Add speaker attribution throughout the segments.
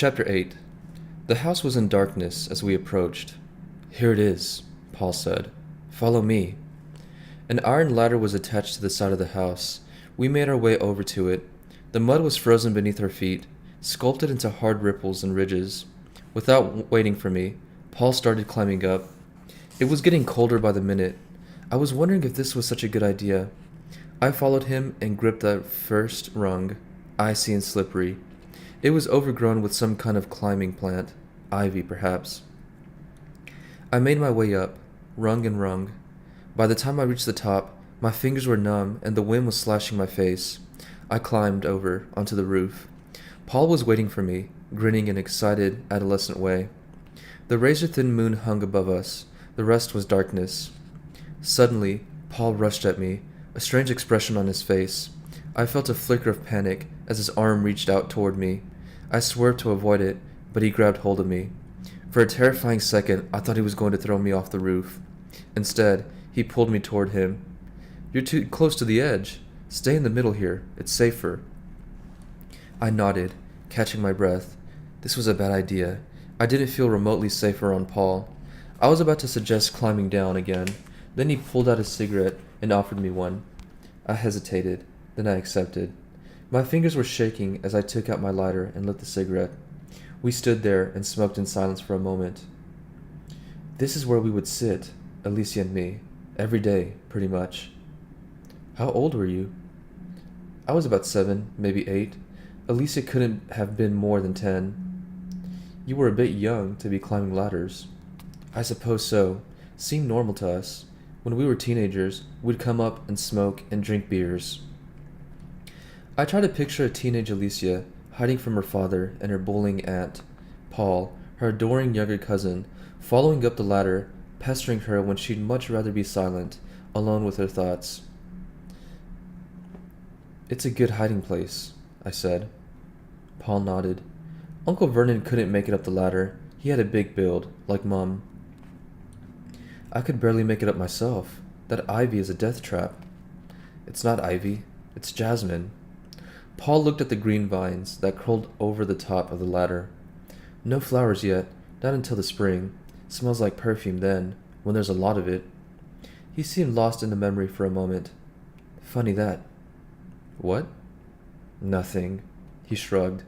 Speaker 1: Chapter 8. The house was in darkness as we approached. "Here it is," Paul said. "Follow me." An iron ladder was attached to the side of the house. We made our way over to it. The mud was frozen beneath our feet, sculpted into hard ripples and ridges. Without waiting for me, Paul started climbing up. It was getting colder by the minute. I was wondering if this was such a good idea. I followed him and gripped the first rung, icy and slippery. It was overgrown with some kind of climbing plant, ivy perhaps. I made my way up, rung and rung. By the time I reached the top, my fingers were numb and the wind was slashing my face. I climbed over onto the roof. Paul was waiting for me, grinning in an excited, adolescent way. The razor-thin moon hung above us. The rest was darkness. Suddenly, Paul rushed at me, a strange expression on his face. I felt a flicker of panic as his arm reached out toward me. I swerved to avoid it, but he grabbed hold of me. For a terrifying second, I thought he was going to throw me off the roof. Instead, he pulled me toward him. "You're too close to the edge. Stay in the middle here. It's safer." I nodded, catching my breath. This was a bad idea. I didn't feel remotely safer on Paul. I was about to suggest climbing down again. Then he pulled out a cigarette and offered me one. I hesitated, then I accepted. My fingers were shaking as I took out my lighter and lit the cigarette. We stood there and smoked in silence for a moment. This is where we would sit, Alicia and me, every day, pretty much. How old were you? I was about 7, maybe 8. Alicia couldn't have been more than 10. You were a bit young to be climbing ladders. I suppose so. Seemed normal to us. When we were teenagers, we'd come up and smoke and drink beers. I tried to picture a teenage Alicia hiding from her father and her bullying aunt, Paul, her adoring younger cousin, following up the ladder, pestering her when she'd much rather be silent, alone with her thoughts. "It's a good hiding place," I said. Paul nodded. Uncle Vernon couldn't make it up the ladder. He had a big build, like Mum. I could barely make it up myself. That ivy is a death trap. It's not ivy, it's jasmine. Paul looked at the green vines that curled over the top of the ladder. No flowers yet, not until the spring. Smells like perfume then, when there's a lot of it. He seemed lost in the memory for a moment. Funny that. What? Nothing. He shrugged.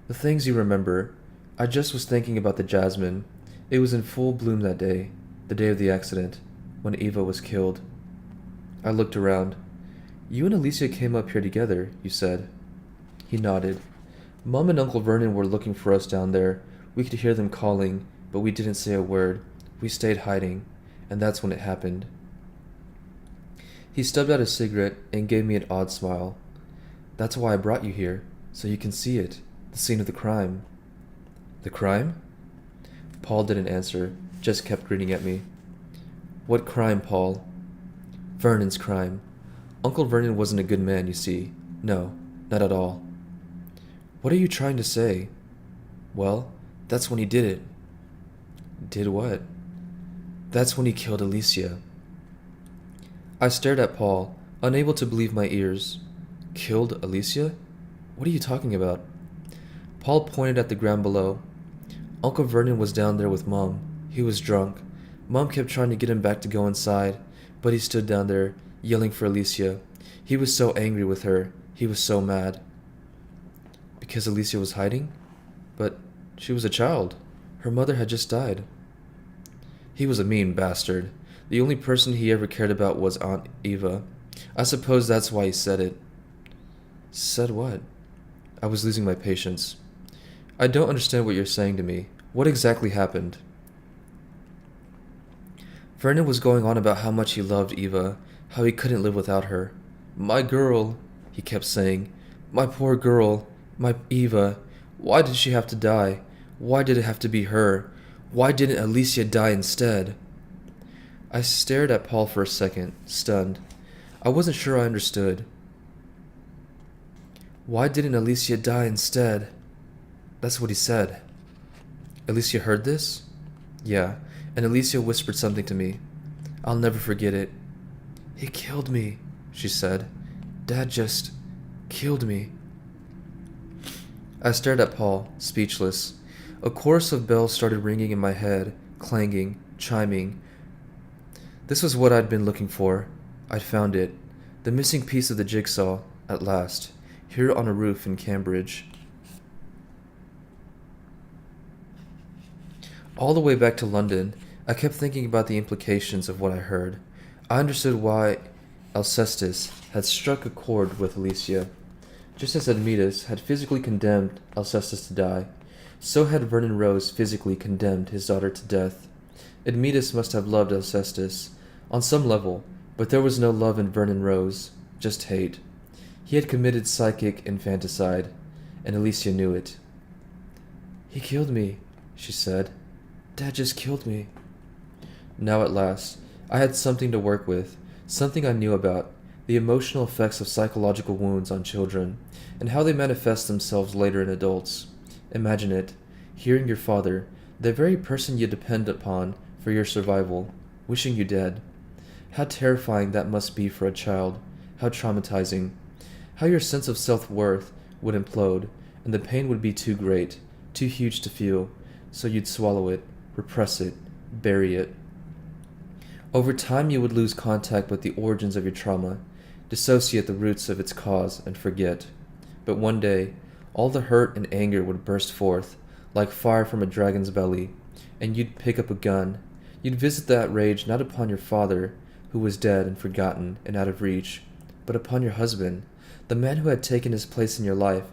Speaker 1: The things you remember. I just was thinking about the jasmine. It was in full bloom that day, the day of the accident, when Eva was killed. I looked around. You and Alicia came up here together, you said. He nodded. Mum and Uncle Vernon were looking for us down there. We could hear them calling, but we didn't say a word. We stayed hiding, and that's when it happened. He stubbed out a cigarette and gave me an odd smile. That's why I brought you here, so you can see it, the scene of the crime. The crime? Paul didn't answer, just kept grinning at me. What crime, Paul? Vernon's crime. Uncle Vernon wasn't a good man, you see. No, not at all. What are you trying to say? Well, that's when he did it. Did what? That's when he killed Alicia. I stared at Paul, unable to believe my ears. Killed Alicia? What are you talking about? Paul pointed at the ground below. Uncle Vernon was down there with Mum. He was drunk. Mum kept trying to get him back to go inside, but he stood down there, yelling for Alicia. He was so angry with her. He was so mad. Because Alicia was hiding? But she was a child. Her mother had just died. He was a mean bastard. The only person he ever cared about was Aunt Eva. I suppose that's why he said it. Said what? I was losing my patience. I don't understand what you're saying to me. What exactly happened? Vernon was going on about how much he loved Eva, how he couldn't live without her. My girl, he kept saying. My poor girl. My Eva. Why did she have to die? Why did it have to be her? Why didn't Alicia die instead? I stared at Paul for a second, stunned. I wasn't sure I understood. Why didn't Alicia die instead? That's what he said. Alicia heard this? Yeah, and Alicia whispered something to me. I'll never forget it. He killed me, she said. Dad just killed me. I stared at Paul, speechless. A chorus of bells started ringing in my head, clanging, chiming. This was what I'd been looking for. I'd found it. The missing piece of the jigsaw, at last, here on a roof in Cambridge. All the way back to London, I kept thinking about the implications of what I heard. I understood why Alcestis had struck a chord with Alicia. Just as Admetus had physically condemned Alcestis to die, so had Vernon Rose physically condemned his daughter to death. Admetus must have loved Alcestis, on some level, but there was no love in Vernon Rose, just hate. He had committed psychic infanticide, and Alicia knew it. "He killed me," she said. "Dad just killed me." Now at last, I had something to work with, something I knew about, the emotional effects of psychological wounds on children, and how they manifest themselves later in adults. Imagine it, hearing your father, the very person you depend upon for your survival, wishing you dead. How terrifying that must be for a child, how traumatizing. How your sense of self-worth would implode, and the pain would be too great, too huge to feel, so you'd swallow it, repress it, bury it. Over time you would lose contact with the origins of your trauma, dissociate the roots of its cause, and forget. But one day, all the hurt and anger would burst forth, like fire from a dragon's belly, and you'd pick up a gun. You'd visit that rage not upon your father, who was dead and forgotten and out of reach, but upon your husband, the man who had taken his place in your life,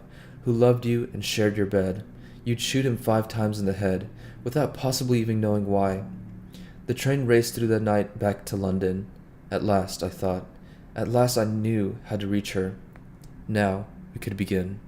Speaker 1: who loved you and shared your bed. You'd shoot him 5 times in the head, without possibly even knowing why. The train raced through the night back to London. At last, I thought. At last I knew how to reach her. Now we could begin.